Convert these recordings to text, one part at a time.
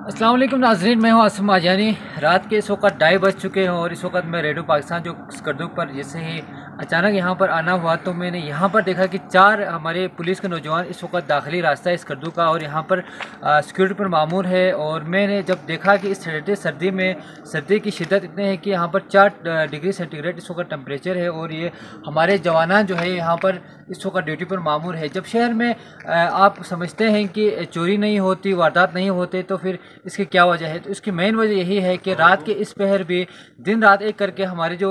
अस्सलाम वालेकुम नाज़रीन, मैं हूं आसिम आजानी। रात के इस वक्त 2:30 बज चुके हैं और इस वक्त मैं रेडियो पाकिस्तान जो स्कर्दू पर जैसे ही अचानक यहां पर आना हुआ तो मैंने यहां पर देखा कि 4 हमारे पुलिस के नौजवान इस वक्त दाखिली रास्ता है स्कर्दू का और यहां पर सिक्योरिटी पर मामूर है। और मैंने जब देखा कि इस सर्दी में सर्दी की शिद्दत इतनी है कि यहाँ पर 4 डिग्री सेंटीग्रेड इस वक्त टेम्परेचर है और ये हमारे जवान जो है यहाँ पर इस वक्त ड्यूटी पर मामूर है। जब शहर में आप समझते हैं कि चोरी नहीं होती, वारदात नहीं होते, तो फिर इसकी क्या वजह है? तो इसकी मेन वजह यही है कि रात के इस पहर भी दिन रात एक करके हमारे जो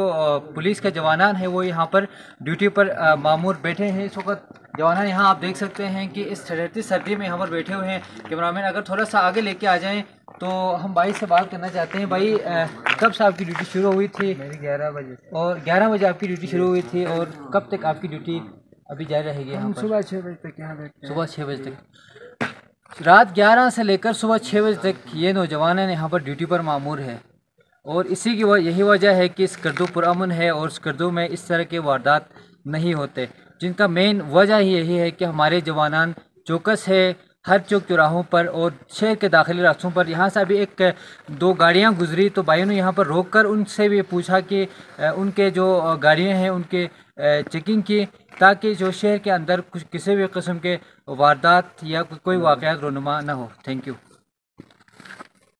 पुलिस के जवानान हैं वो यहाँ पर ड्यूटी पर मामूर बैठे हैं। इस वक्त जवानान यहाँ आप देख सकते हैं कि इस ठंडी सर्दी में यहाँ पर बैठे हुए हैं। कैमरामैन अगर थोड़ा सा आगे लेके आ जाएं तो हम भाई से बात करना चाहते हैं। भाई, कब से आपकी ड्यूटी शुरू हुई थी? मेरी 11 बजे। और 11 बजे आपकी ड्यूटी शुरू हुई थी और कब तक आपकी ड्यूटी अभी जारी रहेगी? हम सुबह 6 बजे तक यहाँ बैठते हैं। सुबह 6 बजे तक। रात 11 से लेकर सुबह 6 बजे तक ये नौजवान यहाँ पर ड्यूटी पर मामूर है और इसी की यही वजह है कि स्कर्दू पुरअमन है और स्कर्दू में इस तरह के वारदात नहीं होते, जिनका मेन वजह ही यही है कि हमारे जवानान चौकस है हर चौक चौराहों पर और शहर के दाखिली रास्तों पर। यहाँ से अभी 1-2 गाड़ियाँ गुजरी तो भाइयों ने यहाँ पर रोककर उनसे भी पूछा कि उनके जो गाड़ियाँ हैं उनके चेकिंग की, ताकि जो शहर के अंदर कुछ किसी भी किस्म के वारदात या कोई वाक़यात रोनुमा ना हो। Thank you.